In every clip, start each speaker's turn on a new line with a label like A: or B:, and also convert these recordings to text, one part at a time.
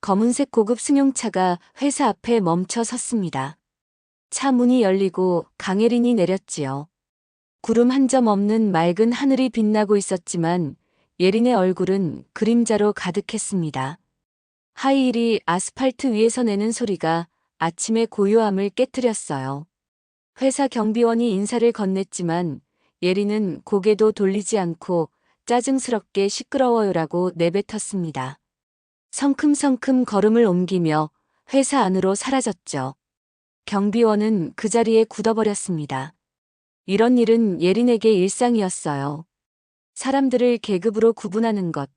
A: 검은색 고급 승용차가 회사 앞에 멈춰 섰습니다. 차 문이 열리고 강예린이 내렸지요. 구름 한 점 없는 맑은 하늘이 빛나고 있었지만 예린의 얼굴은 그림자로 가득했습니다. 하이힐이 아스팔트 위에서 내는 소리가 아침의 고요함을 깨뜨렸어요. 회사 경비원이 인사를 건넸지만 예린은 고개도 돌리지 않고 짜증스럽게 시끄러워요라고 내뱉었습니다. 성큼성큼 걸음을 옮기며 회사 안으로 사라졌죠. 경비원은 그 자리에 굳어버렸습니다. 이런 일은 예린에게 일상이었어요. 사람들을 계급으로 구분하는 것,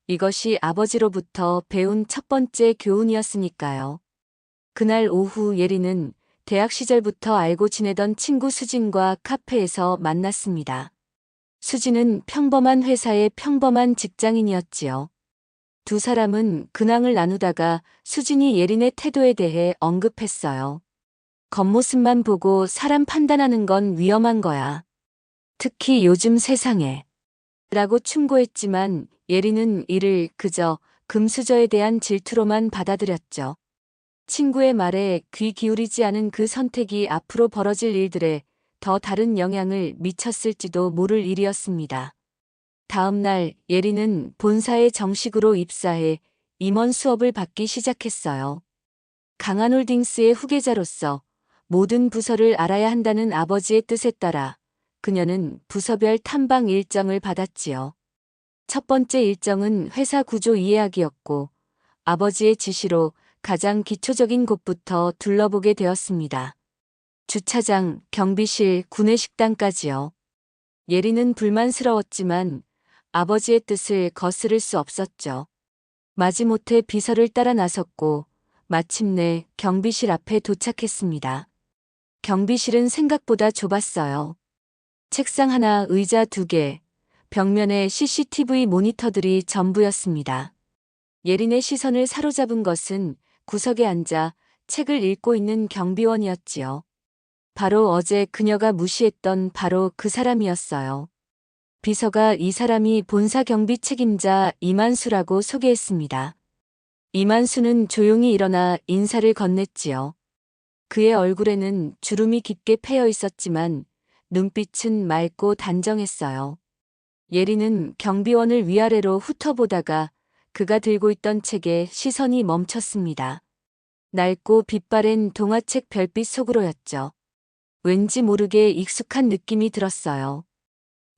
A: 이것이 아버지로부터 배운 첫 번째 교훈이었으니까요. 그날 오후 예린은 대학 시절부터 알고 지내던 친구 수진과 카페에서 만났습니다. 수진은 평범한 회사의 평범한 직장인이었지요. 두 사람은 근황을 나누다가 수진이 예린의 태도에 대해 언급했어요. 겉모습만 보고 사람 판단하는 건 위험한 거야. 특히 요즘 세상에. 라고 충고했지만 예린은 이를 그저 금수저에 대한 질투로만 받아들였죠. 친구의 말에 귀 기울이지 않은 그 선택이 앞으로 벌어질 일들에 더 다른 영향을 미쳤을지도 모를 일이었습니다. 다음 날 예린은 본사에 정식으로 입사해 임원 수업을 받기 시작했어요. 강한홀딩스의 후계자로서 모든 부서를 알아야 한다는 아버지의 뜻에 따라 그녀는 부서별 탐방 일정을 받았지요. 첫 번째 일정은 회사 구조 이해하기였고 아버지의 지시로 가장 기초적인 곳부터 둘러보게 되었습니다. 주차장, 경비실, 구내식당까지요. 예린은 불만스러웠지만 아버지의 뜻을 거스를 수 없었죠. 마지못해 비서를 따라 나섰고 마침내 경비실 앞에 도착했습니다. 경비실은 생각보다 좁았어요. 책상 하나, 의자 2개, 벽면에 CCTV 모니터들이 전부였습니다. 예린의 시선을 사로잡은 것은 구석에 앉아 책을 읽고 있는 경비원이었지요. 바로 어제 그녀가 무시했던 바로 그 사람이었어요. 비서가 이 사람이 본사 경비 책임자 이만수라고 소개했습니다. 이만수는 조용히 일어나 인사를 건넸지요. 그의 얼굴에는 주름이 깊게 패여 있었지만 눈빛은 맑고 단정했어요. 예린은 경비원을 위아래로 훑어보다가 그가 들고 있던 책에 시선이 멈췄습니다. 낡고 빛바랜 동화책 별빛 속으로였죠. 왠지 모르게 익숙한 느낌이 들었어요.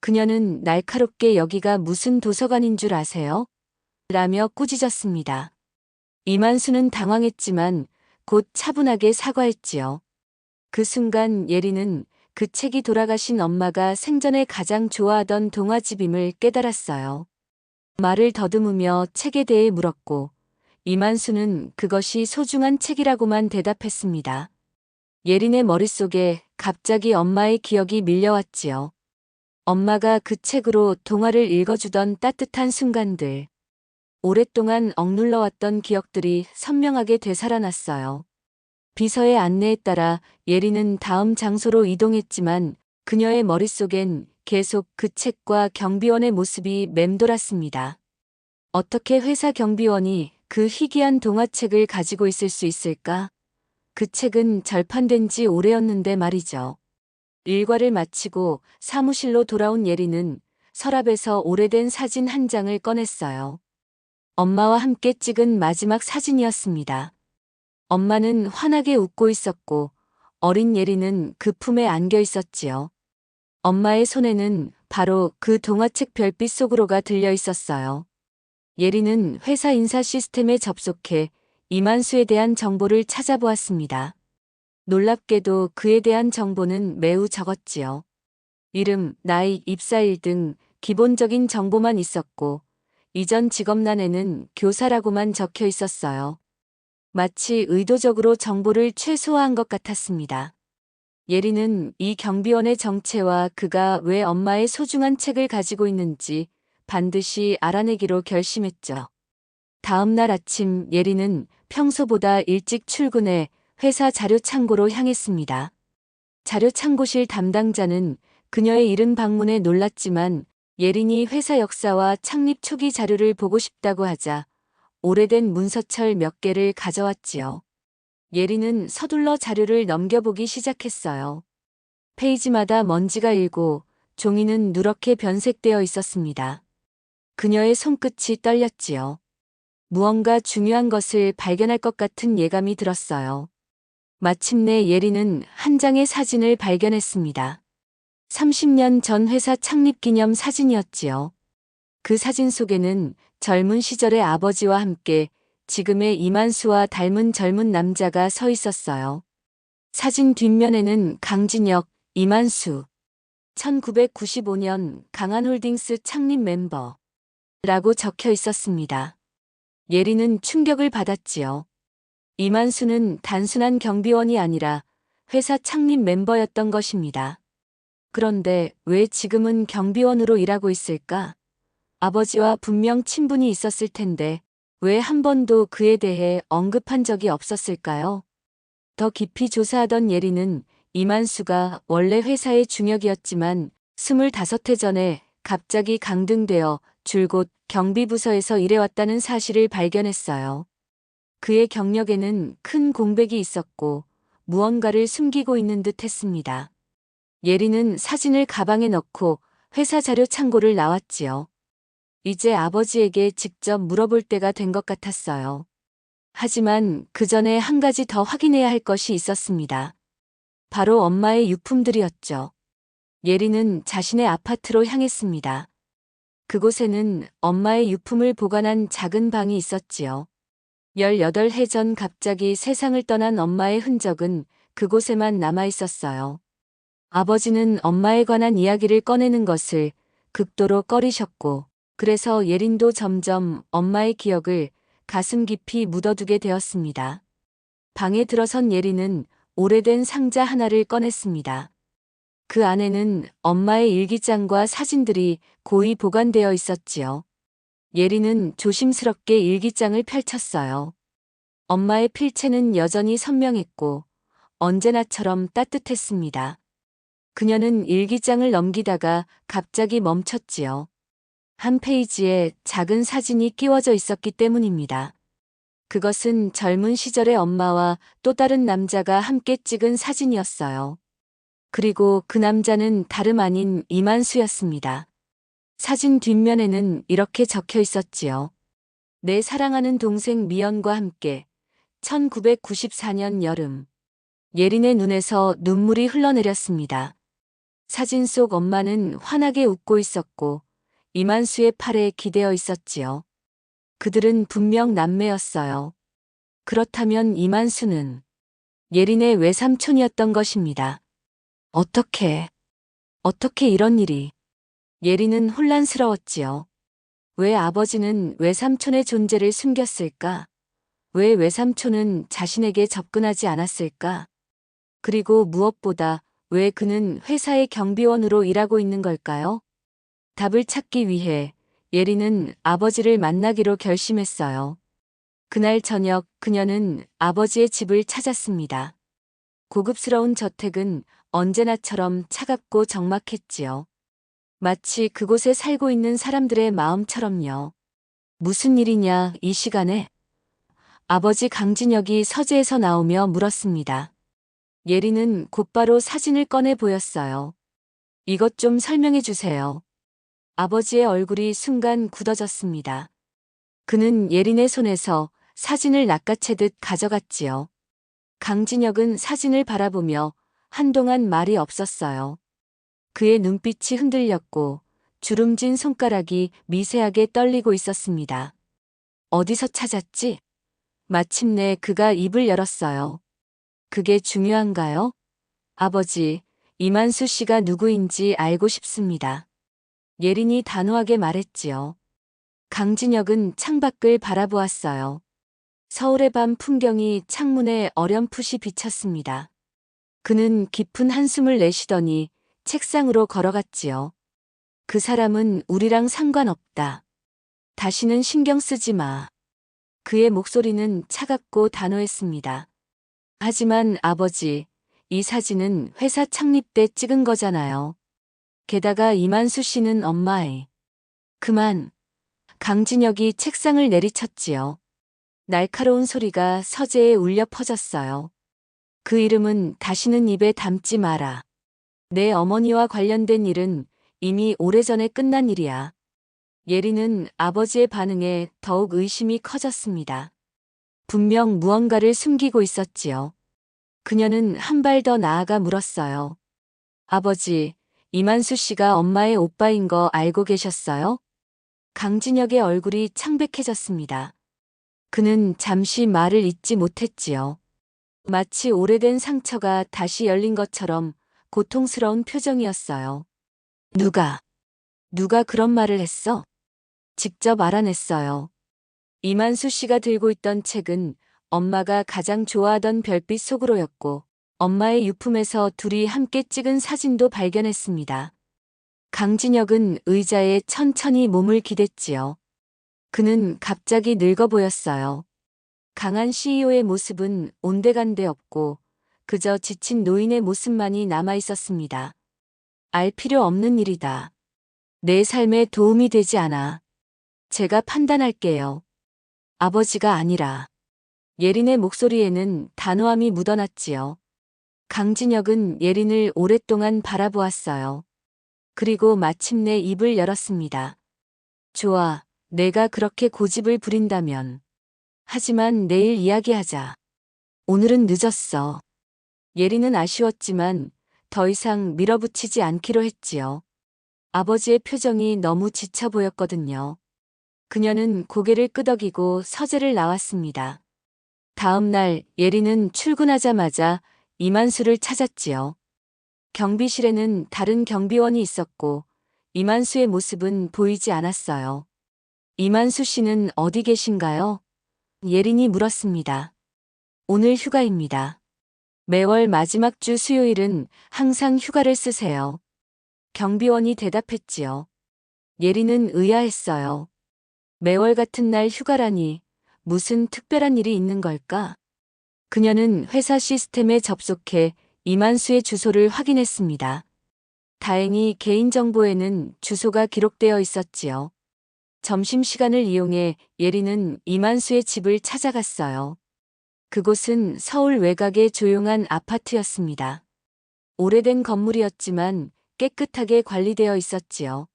A: 그녀는 날카롭게 여기가 무슨 도서관인 줄 아세요? 라며 꾸짖었습니다. 이만수는 당황했지만 곧 차분하게 사과했지요. 그 순간 예린은 그 책이 돌아가신 엄마가 생전에 가장 좋아하던 동화집임을 깨달았어요. 말을 더듬으며 책에 대해 물었고 이만수는 그것이 소중한 책이라고만 대답했습니다. 예린의 머릿속에 갑자기 엄마의 기억이 밀려왔지요. 엄마가 그 책으로 동화를 읽어주던 따뜻한 순간들. 오랫동안 억눌러왔던 기억들이 선명하게 되살아났어요. 비서의 안내에 따라 예린은 다음 장소로 이동했지만 그녀의 머릿속엔 계속 그 책과 경비원의 모습이 맴돌았습니다. 어떻게 회사 경비원이 그 희귀한 동화책을 가지고 있을 수 있을까? 그 책은 절판된 지 오래였는데 말이죠. 일과를 마치고 사무실로 돌아온 예린은 서랍에서 오래된 사진 한 장을 꺼냈어요. 엄마와 함께 찍은 마지막 사진이었습니다. 엄마는 환하게 웃고 있었고 어린 예린은 그 품에 안겨 있었지요. 엄마의 손에는 바로 그 동화책 별빛 속으로가 들려 있었어요. 예린은 회사 인사 시스템에 접속해 이만수에 대한 정보를 찾아보았습니다. 놀랍게도 그에 대한 정보는 매우 적었지요. 이름, 나이, 입사일 등 기본적인 정보만 있었고 이전 직업란에는 교사라고만 적혀 있었어요. 마치 의도적으로 정보를 최소화한 것 같았습니다. 예린은 이 경비원의 정체와 그가 왜 엄마의 소중한 책을 가지고 있는지 반드시 알아내기로 결심했죠. 다음 날 아침 예린은 평소보다 일찍 출근해 회사 자료 창고로 향했습니다. 자료 창고실 담당자는 그녀의 이른 방문에 놀랐지만 예린이 회사 역사와 창립 초기 자료를 보고 싶다고 하자 오래된 문서철 몇 개를 가져왔지요. 예리는 서둘러 자료를 넘겨보기 시작했어요. 페이지마다 먼지가 일고 종이는 누렇게 변색되어 있었습니다. 그녀의 손끝이 떨렸지요. 무언가 중요한 것을 발견할 것 같은 예감이 들었어요. 마침내 예리는 한 장의 사진을 발견했습니다. 30년 전 회사 창립 기념 사진이었지요. 그 사진 속에는 젊은 시절의 아버지와 함께 지금의 이만수와 닮은 젊은 남자가 서 있었어요. 사진 뒷면에는 강진혁, 이만수, 1995년 강한홀딩스 창립 멤버라고 적혀 있었습니다. 예리는 충격을 받았지요. 이만수는 단순한 경비원이 아니라 회사 창립 멤버였던 것입니다. 그런데 왜 지금은 경비원으로 일하고 있을까? 아버지와 분명 친분이 있었을 텐데 왜 한 번도 그에 대해 언급한 적이 없었을까요? 더 깊이 조사하던 예리는 이만수가 원래 회사의 중역이었지만 25해 전에 갑자기 강등되어 줄곧 경비부서에서 일해왔다는 사실을 발견했어요. 그의 경력에는 큰 공백이 있었고 무언가를 숨기고 있는 듯 했습니다. 예리는 사진을 가방에 넣고 회사 자료 창고를 나왔지요. 이제 아버지에게 직접 물어볼 때가 된 것 같았어요. 하지만 그 전에 한 가지 더 확인해야 할 것이 있었습니다. 바로 엄마의 유품들이었죠. 예리는 자신의 아파트로 향했습니다. 그곳에는 엄마의 유품을 보관한 작은 방이 있었지요. 18해 전 갑자기 세상을 떠난 엄마의 흔적은 그곳에만 남아 있었어요. 아버지는 엄마에 관한 이야기를 꺼내는 것을 극도로 꺼리셨고, 그래서 예린도 점점 엄마의 기억을 가슴 깊이 묻어두게 되었습니다. 방에 들어선 예린은 오래된 상자 하나를 꺼냈습니다. 그 안에는 엄마의 일기장과 사진들이 고이 보관되어 있었지요. 예린은 조심스럽게 일기장을 펼쳤어요. 엄마의 필체는 여전히 선명했고 언제나처럼 따뜻했습니다. 그녀는 일기장을 넘기다가 갑자기 멈췄지요. 한 페이지에 작은 사진이 끼워져 있었기 때문입니다. 그것은 젊은 시절의 엄마와 또 다른 남자가 함께 찍은 사진이었어요. 그리고 그 남자는 다름 아닌 이만수였습니다. 사진 뒷면에는 이렇게 적혀 있었지요. 내 사랑하는 동생 미연과 함께 1994년 여름. 예린의 눈에서 눈물이 흘러내렸습니다. 사진 속 엄마는 환하게 웃고 있었고 이만수의 팔에 기대어 있었지요. 그들은 분명 남매였어요. 그렇다면 이만수는 예린의 외삼촌이었던 것입니다. 어떻게 이런 일이? 예린은 혼란스러웠지요. 왜 아버지는 외삼촌의 존재를 숨겼을까? 왜 외삼촌은 자신에게 접근하지 않았을까? 그리고 무엇보다 왜 그는 회사의 경비원으로 일하고 있는 걸까요? 답을 찾기 위해 예린은 아버지를 만나기로 결심했어요. 그날 저녁 그녀는 아버지의 집을 찾았습니다. 고급스러운 저택은 언제나처럼 차갑고 적막했지요. 마치 그곳에 살고 있는 사람들의 마음처럼요. 무슨 일이냐, 이 시간에? 아버지 강진혁이 서재에서 나오며 물었습니다. 예린은 곧바로 사진을 꺼내 보였어요. 이것 좀 설명해 주세요. 아버지의 얼굴이 순간 굳어졌습니다. 그는 예린의 손에서 사진을 낚아채듯 가져갔지요. 강진혁은 사진을 바라보며 한동안 말이 없었어요. 그의 눈빛이 흔들렸고 주름진 손가락이 미세하게 떨리고 있었습니다. 어디서 찾았지? 마침내 그가 입을 열었어요. 그게 중요한가요? 아버지, 이만수 씨가 누구인지 알고 싶습니다. 예린이 단호하게 말했지요. 강진혁은 창밖을 바라보았어요. 서울의 밤 풍경이 창문에 어렴풋이 비쳤습니다. 그는 깊은 한숨을 내쉬더니 책상으로 걸어갔지요. 그 사람은 우리랑 상관없다. 다시는 신경 쓰지 마. 그의 목소리는 차갑고 단호했습니다. 하지만 아버지, 이 사진은 회사 창립 때 찍은 거잖아요. 게다가 이만수 씨는 엄마의. 그만. 강진혁이 책상을 내리쳤지요. 날카로운 소리가 서재에 울려 퍼졌어요. 그 이름은 다시는 입에 담지 마라. 내 어머니와 관련된 일은 이미 오래전에 끝난 일이야. 예리는 아버지의 반응에 더욱 의심이 커졌습니다. 분명 무언가를 숨기고 있었지요. 그녀는 한 발 더 나아가 물었어요. 아버지, 이만수 씨가 엄마의 오빠인 거 알고 계셨어요? 강진혁의 얼굴이 창백해졌습니다. 그는 잠시 말을 잇지 못했지요. 마치 오래된 상처가 다시 열린 것처럼 고통스러운 표정이었어요. 누가 그런 말을 했어? 직접 알아냈어요. 이만수 씨가 들고 있던 책은 엄마가 가장 좋아하던 별빛 속으로였고, 엄마의 유품에서 둘이 함께 찍은 사진도 발견했습니다. 강진혁은 의자에 천천히 몸을 기댔지요. 그는 갑자기 늙어 보였어요. 강한 CEO의 모습은 온데간데 없고 그저 지친 노인의 모습만이 남아 있었습니다. 알 필요 없는 일이다. 내 삶에 도움이 되지 않아. 제가 판단할게요. 아버지가 아니라. 예린의 목소리에는 단호함이 묻어났지요. 강진혁은 예린을 오랫동안 바라보았어요. 그리고 마침내 입을 열었습니다. 좋아, 내가 그렇게 고집을 부린다면. 하지만 내일 이야기하자. 오늘은 늦었어. 예린은 아쉬웠지만 더 이상 밀어붙이지 않기로 했지요. 아버지의 표정이 너무 지쳐 보였거든요. 그녀는 고개를 끄덕이고 서재를 나왔습니다. 다음 날 예린은 출근하자마자 이만수를 찾았지요. 경비실에는 다른 경비원이 있었고 이만수의 모습은 보이지 않았어요. 이만수 씨는 어디 계신가요? 예린이 물었습니다. 오늘 휴가입니다. 매월 마지막 주 수요일은 항상 휴가를 쓰세요. 경비원이 대답했지요. 예린은 의아했어요. 매월 같은 날 휴가라니 무슨 특별한 일이 있는 걸까? 그녀는 회사 시스템에 접속해 이만수의 주소를 확인했습니다. 다행히 개인정보에는 주소가 기록되어 있었지요. 점심시간을 이용해 예린은 이만수의 집을 찾아갔어요. 그곳은 서울 외곽의 조용한 아파트였습니다. 오래된 건물이었지만 깨끗하게 관리되어 있었지요.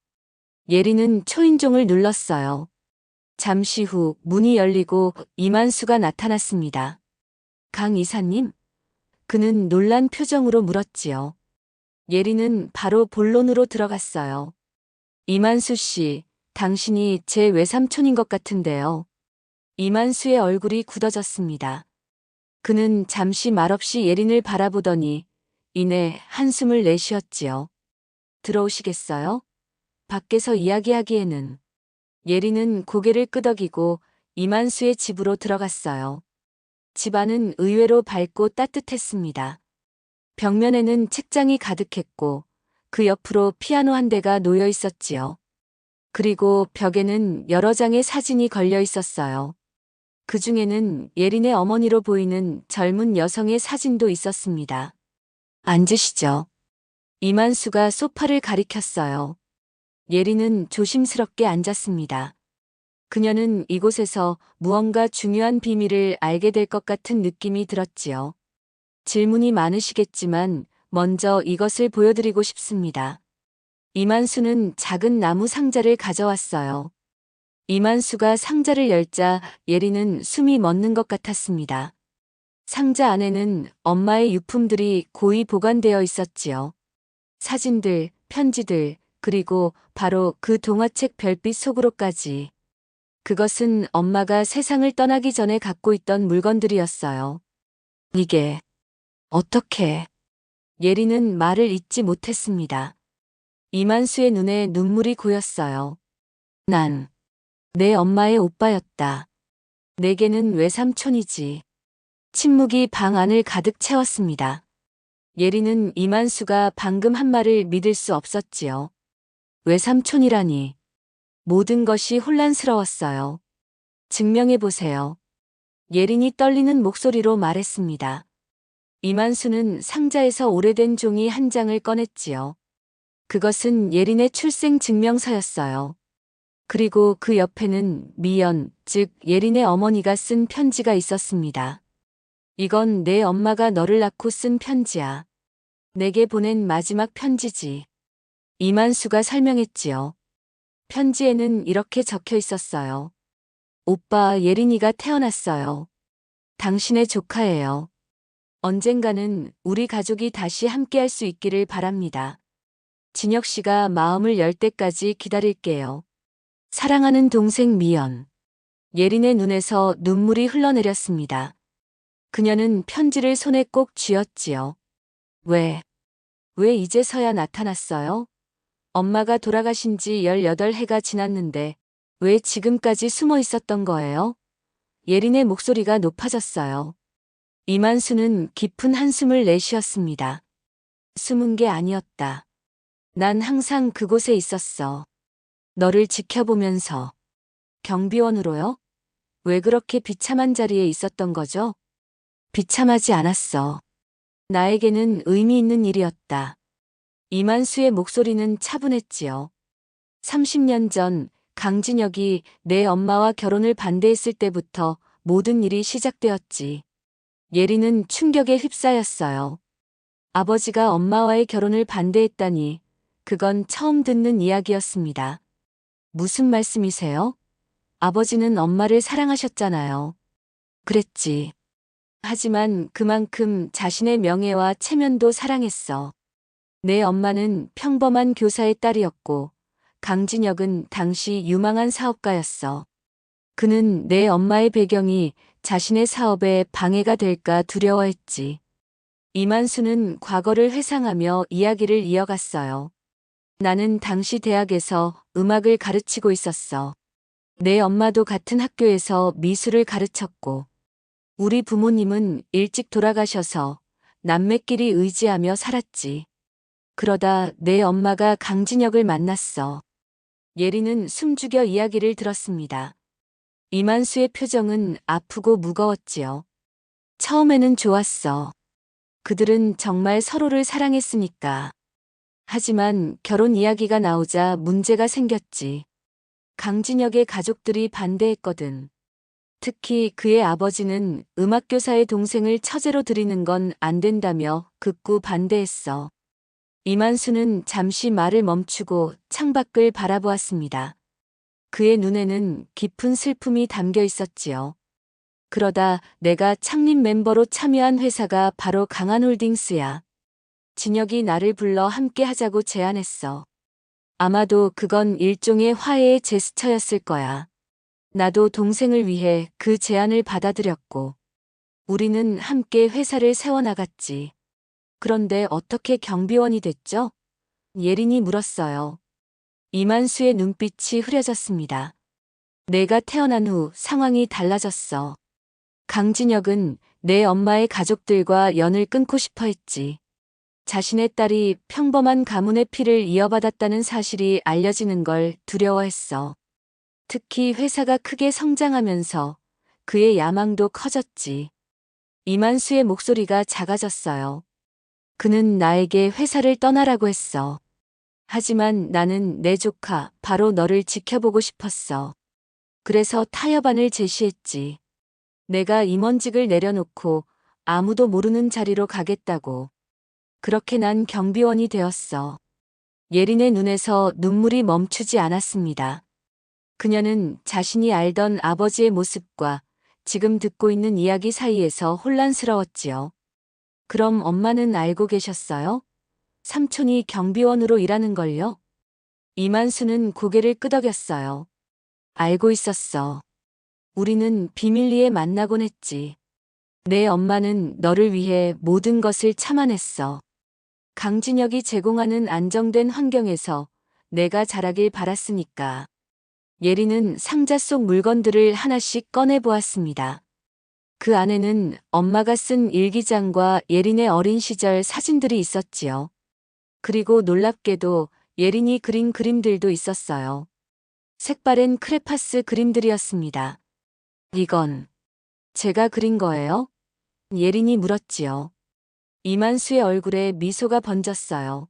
A: 예린은 초인종을 눌렀어요. 잠시 후 문이 열리고 이만수가 나타났습니다. 강 이사님? 그는 놀란 표정으로 물었지요. 예린은 바로 본론으로 들어갔어요. 이만수 씨, 당신이 제 외삼촌인 것 같은데요. 이만수의 얼굴이 굳어졌습니다. 그는 잠시 말없이 예린을 바라보더니 이내 한숨을 내쉬었지요. 들어오시겠어요? 밖에서 이야기하기에는. 예린은 고개를 끄덕이고 이만수의 집으로 들어갔어요. 집안은 의외로 밝고 따뜻했습니다. 벽면에는 책장이 가득했고 그 옆으로 피아노 한 대가 놓여 있었지요. 그리고 벽에는 여러 장의 사진이 걸려 있었어요. 그 중에는 예린의 어머니로 보이는 젊은 여성의 사진도 있었습니다. 앉으시죠. 이만수가 소파를 가리켰어요. 예린은 조심스럽게 앉았습니다. 그녀는 이곳에서 무언가 중요한 비밀을 알게 될 것 같은 느낌이 들었지요. 질문이 많으시겠지만 먼저 이것을 보여드리고 싶습니다. 이만수는 작은 나무 상자를 가져왔어요. 이만수가 상자를 열자 예린은 숨이 멎는 것 같았습니다. 상자 안에는 엄마의 유품들이 고이 보관되어 있었지요. 사진들, 편지들, 그리고 바로 그 동화책 별빛 속으로까지. 그것은 엄마가 세상을 떠나기 전에 갖고 있던 물건들이었어요. 이게 어떻게? 예린은 말을 잇지 못했습니다. 이만수의 눈에 눈물이 고였어요. 난 내 엄마의 오빠였다. 내게는 외삼촌이지. 침묵이 방 안을 가득 채웠습니다. 예린은 이만수가 방금 한 말을 믿을 수 없었지요. 외삼촌이라니. 모든 것이 혼란스러웠어요. 증명해보세요. 예린이 떨리는 목소리로 말했습니다. 이만수는 상자에서 오래된 종이 한 장을 꺼냈지요. 그것은 예린의 출생 증명서였어요. 그리고 그 옆에는 미연, 즉 예린의 어머니가 쓴 편지가 있었습니다. 이건 내 엄마가 너를 낳고 쓴 편지야. 내게 보낸 마지막 편지지. 이만수가 설명했지요. 편지에는 이렇게 적혀 있었어요. 오빠 예린이가 태어났어요. 당신의 조카예요. 언젠가는 우리 가족이 다시 함께할 수 있기를 바랍니다. 진혁 씨가 마음을 열 때까지 기다릴게요. 사랑하는 동생 미연. 예린의 눈에서 눈물이 흘러내렸습니다. 그녀는 편지를 손에 꼭 쥐었지요. 왜 이제서야 나타났어요? 엄마가 돌아가신 지 18해가 지났는데 왜 지금까지 숨어 있었던 거예요? 예린의 목소리가 높아졌어요. 이만수는 깊은 한숨을 내쉬었습니다. 숨은 게 아니었다. 난 항상 그곳에 있었어. 너를 지켜보면서. 경비원으로요? 왜 그렇게 비참한 자리에 있었던 거죠? 비참하지 않았어. 나에게는 의미 있는 일이었다. 이만수의 목소리는 차분했지요. 30년 전 강진혁이 내 엄마와 결혼을 반대했을 때부터 모든 일이 시작되었지. 예린은 충격에 휩싸였어요. 아버지가 엄마와의 결혼을 반대했다니, 그건 처음 듣는 이야기였습니다. 무슨 말씀이세요? 아버지는 엄마를 사랑하셨잖아요. 그랬지. 하지만 그만큼 자신의 명예와 체면도 사랑했어. 내 엄마는 평범한 교사의 딸이었고, 강진혁은 당시 유망한 사업가였어. 그는 내 엄마의 배경이 자신의 사업에 방해가 될까 두려워했지. 이만수는 과거를 회상하며 이야기를 이어갔어요. 나는 당시 대학에서 음악을 가르치고 있었어. 내 엄마도 같은 학교에서 미술을 가르쳤고, 우리 부모님은 일찍 돌아가셔서 남매끼리 의지하며 살았지. 그러다 내 엄마가 강진혁을 만났어. 예린은 숨죽여 이야기를 들었습니다. 이만수의 표정은 아프고 무거웠지요. 처음에는 좋았어. 그들은 정말 서로를 사랑했으니까. 하지만 결혼 이야기가 나오자 문제가 생겼지. 강진혁의 가족들이 반대했거든. 특히 그의 아버지는 음악교사의 동생을 처제로 들이는 건 안 된다며 극구 반대했어. 이만수는 잠시 말을 멈추고 창밖을 바라보았습니다. 그의 눈에는 깊은 슬픔이 담겨 있었지요. 그러다 내가 창립 멤버로 참여한 회사가 바로 강한홀딩스야. 진혁이 나를 불러 함께 하자고 제안했어. 아마도 그건 일종의 화해의 제스처였을 거야. 나도 동생을 위해 그 제안을 받아들였고, 우리는 함께 회사를 세워나갔지. 그런데 어떻게 경비원이 됐죠? 예린이 물었어요. 이만수의 눈빛이 흐려졌습니다. 내가 태어난 후 상황이 달라졌어. 강진혁은 내 엄마의 가족들과 연을 끊고 싶어 했지. 자신의 딸이 평범한 가문의 피를 이어받았다는 사실이 알려지는 걸 두려워했어. 특히 회사가 크게 성장하면서 그의 야망도 커졌지. 이만수의 목소리가 작아졌어요. 그는 나에게 회사를 떠나라고 했어. 하지만 나는 내 조카, 바로 너를 지켜보고 싶었어. 그래서 타협안을 제시했지. 내가 임원직을 내려놓고 아무도 모르는 자리로 가겠다고. 그렇게 난 경비원이 되었어. 예린의 눈에서 눈물이 멈추지 않았습니다. 그녀는 자신이 알던 아버지의 모습과 지금 듣고 있는 이야기 사이에서 혼란스러웠지요. 그럼 엄마는 알고 계셨어요? 삼촌이 경비원으로 일하는 걸요? 이만수는 고개를 끄덕였어요. 알고 있었어. 우리는 비밀리에 만나곤 했지. 내 엄마는 너를 위해 모든 것을 참아냈어. 강진혁이 제공하는 안정된 환경에서 내가 자라길 바랐으니까. 예린은 상자 속 물건들을 하나씩 꺼내보았습니다. 그 안에는 엄마가 쓴 일기장과 예린의 어린 시절 사진들이 있었지요. 그리고 놀랍게도 예린이 그린 그림들도 있었어요. 색바랜 크레파스 그림들이었습니다. 이건 제가 그린 거예요? 예린이 물었지요. 이만수의 얼굴에 미소가 번졌어요.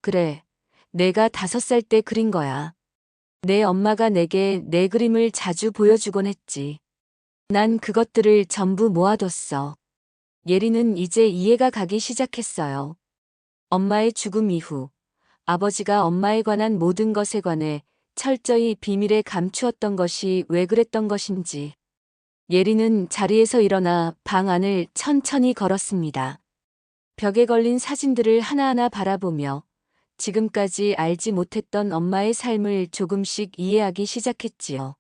A: 그래, 내가 5살 때 그린 거야. 내 엄마가 내게 내 그림을 자주 보여주곤 했지. 난 그것들을 전부 모아뒀어. 예리는 이제 이해가 가기 시작했어요. 엄마의 죽음 이후 아버지가 엄마에 관한 모든 것에 관해 철저히 비밀에 감추었던 것이 왜 그랬던 것인지. 예리는 자리에서 일어나 방 안을 천천히 걸었습니다. 벽에 걸린 사진들을 하나하나 바라보며 지금까지 알지 못했던 엄마의 삶을 조금씩 이해하기 시작했지요.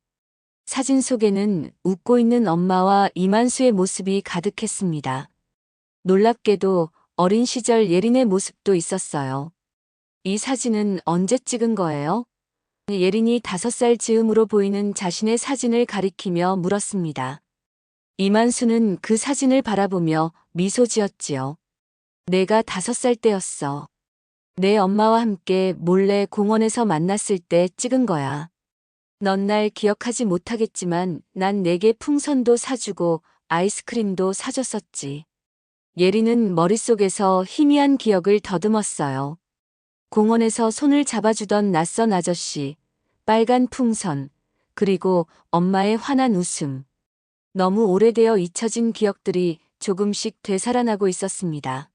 A: 사진 속에는 웃고 있는 엄마와 이만수의 모습이 가득했습니다. 놀랍게도 어린 시절 예린의 모습도 있었어요. 이 사진은 언제 찍은 거예요? 예린이 5살 즈음으로 보이는 자신의 사진을 가리키며 물었습니다. 이만수는 그 사진을 바라보며 미소 지었지요. 내가 5살 때였어. 내 엄마와 함께 몰래 공원에서 만났을 때 찍은 거야. 넌 날 기억하지 못하겠지만 난 내게 풍선도 사주고 아이스크림도 사줬었지. 예리는 머릿속에서 희미한 기억을 더듬었어요. 공원에서 손을 잡아주던 낯선 아저씨, 빨간 풍선, 그리고 엄마의 환한 웃음. 너무 오래되어 잊혀진 기억들이 조금씩 되살아나고 있었습니다.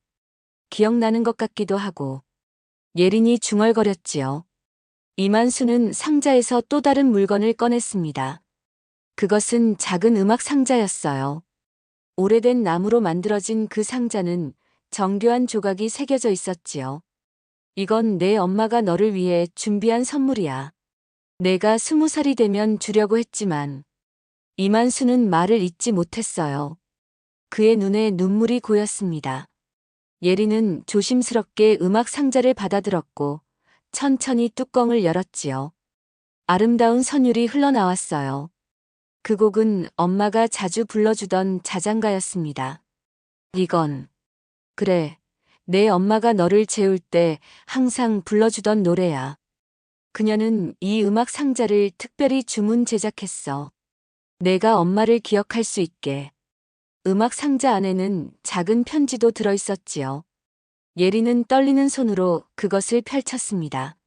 A: 기억나는 것 같기도 하고. 예린이 중얼거렸지요. 이만수는 상자에서 또 다른 물건을 꺼냈습니다. 그것은 작은 음악 상자였어요. 오래된 나무로 만들어진 그 상자는 정교한 조각이 새겨져 있었지요. 이건 내 엄마가 너를 위해 준비한 선물이야. 내가 20살이 되면 주려고 했지만 이만수는 말을 잇지 못했어요. 그의 눈에 눈물이 고였습니다. 예리는 조심스럽게 음악 상자를 받아들었고 천천히 뚜껑을 열었지요. 아름다운 선율이 흘러나왔어요. 그 곡은 엄마가 자주 불러주던 자장가였습니다. 이건, 그래, 내 엄마가 너를 재울 때 항상 불러주던 노래야. 그녀는 이 음악 상자를 특별히 주문 제작했어. 내가 엄마를 기억할 수 있게. 음악 상자 안에는 작은 편지도 들어있었지요. 예리는 떨리는 손으로 그것을 펼쳤습니다.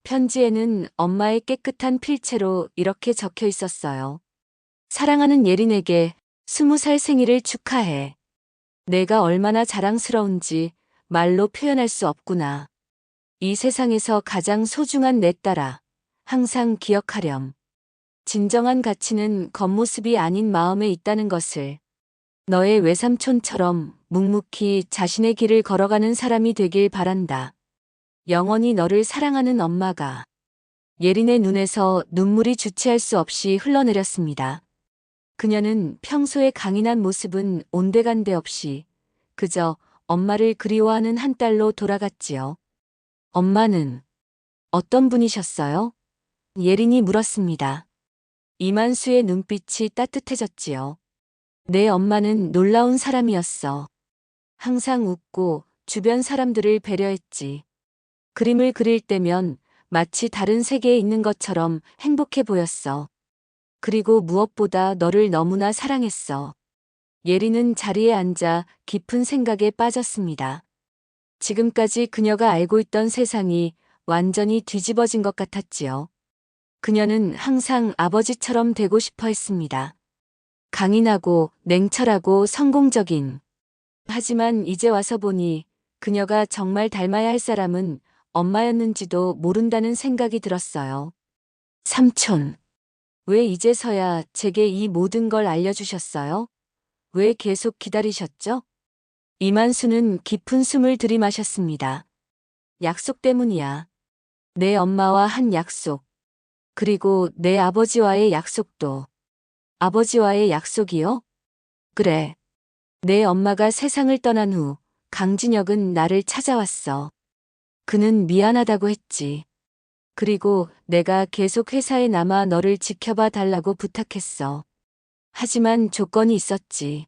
A: 편지에는 엄마의 깨끗한 필체로 이렇게 적혀 있었어요. 사랑하는 예린에게 20살 생일을 축하해. 내가 얼마나 자랑스러운지 말로 표현할 수 없구나. 이 세상에서 가장 소중한 내 딸아. 항상 기억하렴. 진정한 가치는 겉모습이 아닌 마음에 있다는 것을. 너의 외삼촌처럼 묵묵히 자신의 길을 걸어가는 사람이 되길 바란다. 영원히 너를 사랑하는 엄마가. 예린의 눈에서 눈물이 주체할 수 없이 흘러내렸습니다. 그녀는 평소의 강인한 모습은 온데간데 없이 그저 엄마를 그리워하는 한 딸로 돌아갔지요. 엄마는 어떤 분이셨어요? 예린이 물었습니다. 이만수의 눈빛이 따뜻해졌지요. 내 엄마는 놀라운 사람이었어. 항상 웃고 주변 사람들을 배려했지. 그림을 그릴 때면 마치 다른 세계에 있는 것처럼 행복해 보였어. 그리고 무엇보다 너를 너무나 사랑했어. 예리는 자리에 앉아 깊은 생각에 빠졌습니다. 지금까지 그녀가 알고 있던 세상이 완전히 뒤집어진 것 같았지요. 그녀는 항상 아버지처럼 되고 싶어 했습니다. 강인하고 냉철하고 성공적인. 하지만 이제 와서 보니 그녀가 정말 닮아야 할 사람은 엄마였는지도 모른다는 생각이 들었어요. 삼촌, 왜 이제서야 제게 이 모든 걸 알려주셨어요? 왜 계속 기다리셨죠? 이만수는 깊은 숨을 들이마셨습니다. 약속 때문이야. 내 엄마와 한 약속. 그리고 내 아버지와의 약속도. 아버지와의 약속이요? 그래. 내 엄마가 세상을 떠난 후 강진혁은 나를 찾아왔어. 그는 미안하다고 했지. 그리고 내가 계속 회사에 남아 너를 지켜봐 달라고 부탁했어. 하지만 조건이 있었지.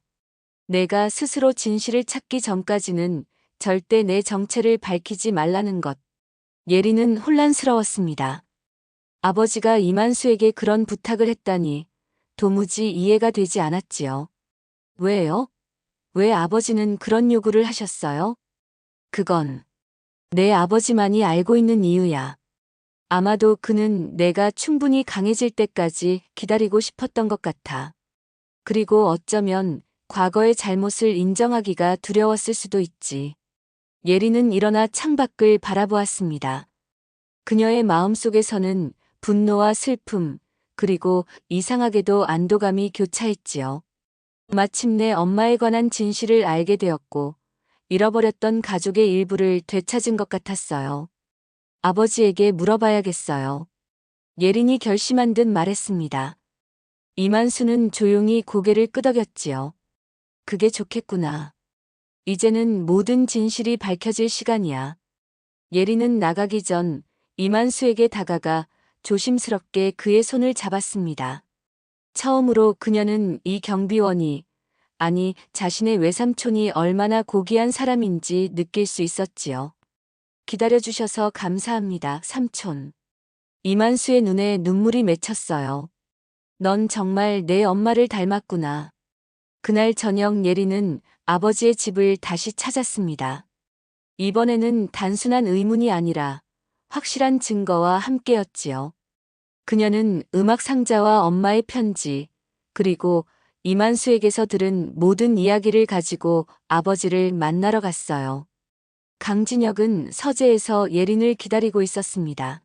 A: 내가 스스로 진실을 찾기 전까지는 절대 내 정체를 밝히지 말라는 것. 예리는 혼란스러웠습니다. 아버지가 이만수에게 그런 부탁을 했다니 도무지 이해가 되지 않았지요. 왜요? 왜 아버지는 그런 요구를 하셨어요? 그건 내 아버지만이 알고 있는 이유야. 아마도 그는 내가 충분히 강해질 때까지 기다리고 싶었던 것 같아. 그리고 어쩌면 과거의 잘못을 인정하기가 두려웠을 수도 있지. 예리는 일어나 창밖을 바라보았습니다. 그녀의 마음속에서는 분노와 슬픔, 그리고 이상하게도 안도감이 교차했지요. 마침내 엄마에 관한 진실을 알게 되었고, 잃어버렸던 가족의 일부를 되찾은 것 같았어요. 아버지에게 물어봐야겠어요. 예린이 결심한 듯 말했습니다. 이만수는 조용히 고개를 끄덕였지요. 그게 좋겠구나. 이제는 모든 진실이 밝혀질 시간이야. 예린은 나가기 전 이만수에게 다가가 조심스럽게 그의 손을 잡았습니다. 처음으로 그녀는 이 경비원이, 아니 자신의 외삼촌이 얼마나 고귀한 사람인지 느낄 수 있었지요. 기다려주셔서 감사합니다, 삼촌. 이만수의 눈에 눈물이 맺혔어요. 넌 정말 내 엄마를 닮았구나. 그날 저녁 예리는 아버지의 집을 다시 찾았습니다. 이번에는 단순한 의문이 아니라 확실한 증거와 함께였지요. 그녀는 음악 상자와 엄마의 편지, 그리고 이만수에게서 들은 모든 이야기를 가지고 아버지를 만나러 갔어요. 강진혁은 서재에서 예린을 기다리고 있었습니다.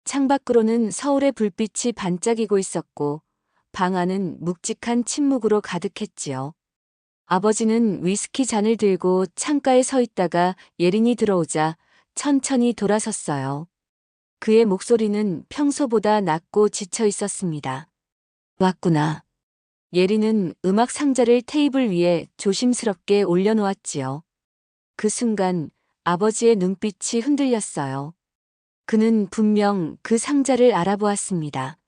A: 창밖으로는 서울의 불빛이 반짝이고 있었고 방 안은 묵직한 침묵으로 가득했지요. 아버지는 위스키 잔을 들고 창가에 서 있다가 예린이 들어오자 천천히 돌아섰어요. 그의 목소리는 평소보다 낮고 지쳐 있었습니다. 왔구나. 예린은 음악 상자를 테이블 위에 조심스럽게 올려놓았지요. 그 순간 아버지의 눈빛이 흔들렸어요. 그는 분명 그 상자를 알아보았습니다.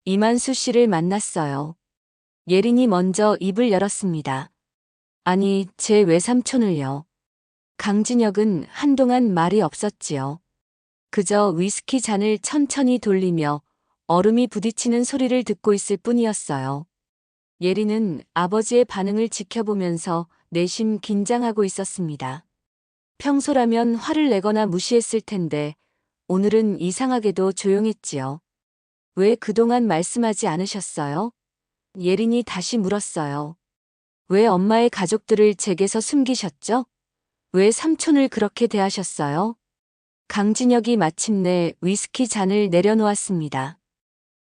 A: 이만수 씨를 만났어요. 예린이 먼저 입을 열었습니다. 아니, 제 외삼촌을요. 강진혁은 한동안 말이 없었지요. 그저 위스키 잔을 천천히 돌리며 얼음이 부딪히는 소리를 듣고 있을 뿐이었어요. 예린은 아버지의 반응을 지켜보면서 내심 긴장하고 있었습니다. 평소라면 화를 내거나 무시했을 텐데 오늘은 이상하게도 조용했지요. 왜 그동안 말씀하지 않으셨어요? 예린이 다시 물었어요. 왜 엄마의 가족들을 제게서 숨기셨죠? 왜 삼촌을 그렇게 대하셨어요? 강진혁이 마침내 위스키 잔을 내려놓았습니다.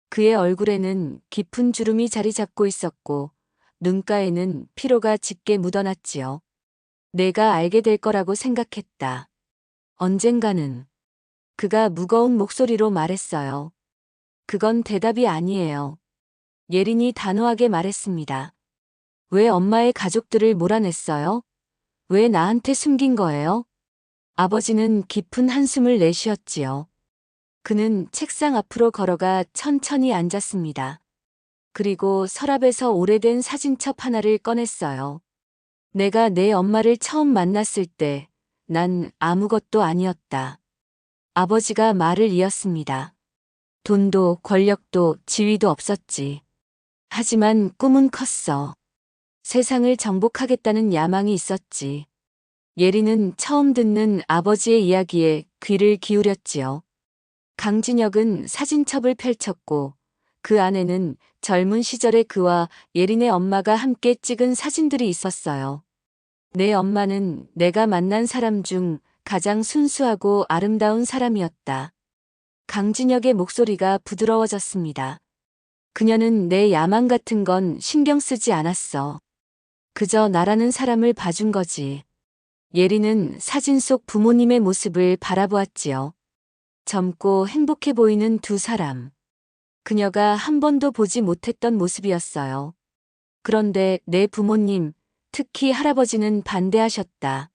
A: 그의 얼굴에는 깊은 주름이 자리 잡고 있었고 눈가에는 피로가 짙게 묻어났지요. 내가 알게 될 거라고 생각했다. 언젠가는. 그가 무거운 목소리로 말했어요. 그건 대답이 아니에요. 예린이 단호하게 말했습니다. 왜 엄마의 가족들을 몰아냈어요? 왜 나한테 숨긴 거예요? 아버지는 깊은 한숨을 내쉬었지요. 그는 책상 앞으로 걸어가 천천히 앉았습니다. 그리고 서랍에서 오래된 사진첩 하나를 꺼냈어요. 내가 내 엄마를 처음 만났을 때 난 아무것도 아니었다. 아버지가 말을 이었습니다. 돈도 권력도 지위도 없었지. 하지만 꿈은 컸어. 세상을 정복하겠다는 야망이 있었지. 예린은 처음 듣는 아버지의 이야기에 귀를 기울였지요. 강진혁은 사진첩을 펼쳤고 그 안에는 젊은 시절의 그와 예린의 엄마가 함께 찍은 사진들이 있었어요. 내 엄마는 내가 만난 사람 중 가장 순수하고 아름다운 사람이었다. 강진혁의 목소리가 부드러워졌습니다. 그녀는 내 야망 같은 건 신경 쓰지 않았어. 그저 나라는 사람을 봐준 거지. 예린은 사진 속 부모님의 모습을 바라보았지요. 젊고 행복해 보이는 두 사람. 그녀가 한 번도 보지 못했던 모습이었어요. 그런데 내 부모님, 특히 할아버지는 반대하셨다.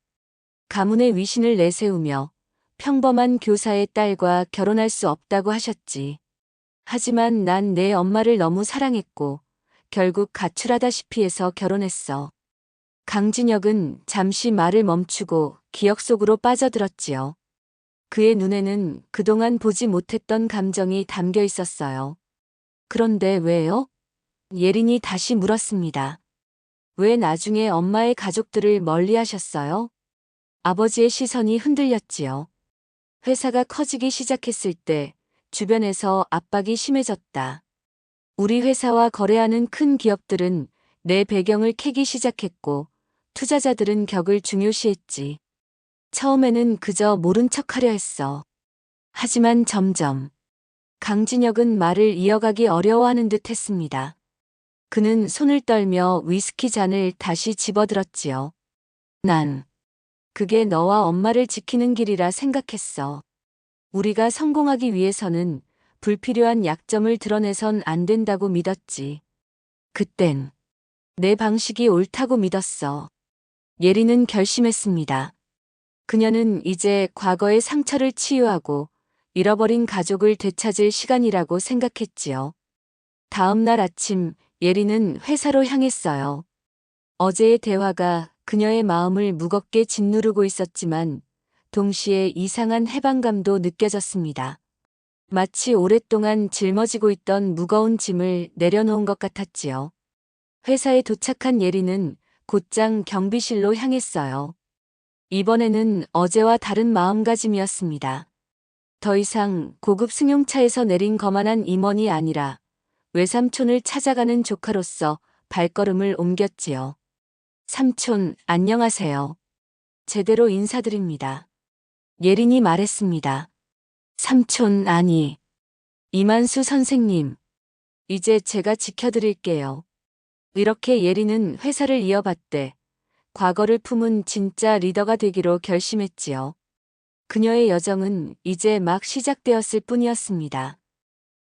A: 가문의 위신을 내세우며 평범한 교사의 딸과 결혼할 수 없다고 하셨지. 하지만 난 내 엄마를 너무 사랑했고 결국 가출하다시피 해서 결혼했어. 강진혁은 잠시 말을 멈추고 기억 속으로 빠져들었지요. 그의 눈에는 그동안 보지 못했던 감정이 담겨 있었어요. 그런데 왜요? 예린이 다시 물었습니다. 왜 나중에 엄마의 가족들을 멀리 하셨어요? 아버지의 시선이 흔들렸지요. 회사가 커지기 시작했을 때 주변에서 압박이 심해졌다. 우리 회사와 거래하는 큰 기업들은 내 배경을 캐기 시작했고 투자자들은 격을 중요시했지. 처음에는 그저 모른 척하려 했어. 하지만 점점 강진혁은 말을 이어가기 어려워하는 듯 했습니다. 그는 손을 떨며 위스키 잔을 다시 집어들었지요. 난 그게 너와 엄마를 지키는 길이라 생각했어. 우리가 성공하기 위해서는 불필요한 약점을 드러내선 안 된다고 믿었지. 그땐 내 방식이 옳다고 믿었어. 예리는 결심했습니다. 그녀는 이제 과거의 상처를 치유하고 잃어버린 가족을 되찾을 시간이라고 생각했지요. 다음 날 아침 예리는 회사로 향했어요. 어제의 대화가 그녀의 마음을 무겁게 짓누르고 있었지만 동시에 이상한 해방감도 느껴졌습니다. 마치 오랫동안 짊어지고 있던 무거운 짐을 내려놓은 것 같았지요. 회사에 도착한 예리는 곧장 경비실로 향했어요. 이번에는 어제와 다른 마음가짐이었습니다. 더 이상 고급 승용차에서 내린 거만한 임원이 아니라 외삼촌을 찾아가는 조카로서 발걸음을 옮겼지요. 삼촌, 안녕하세요. 제대로 인사드립니다. 예린이 말했습니다. 삼촌, 아니. 이만수 선생님. 이제 제가 지켜드릴게요. 이렇게 예린은 회사를 이어받되 과거를 품은 진짜 리더가 되기로 결심했지요. 그녀의 여정은 이제 막 시작되었을 뿐이었습니다.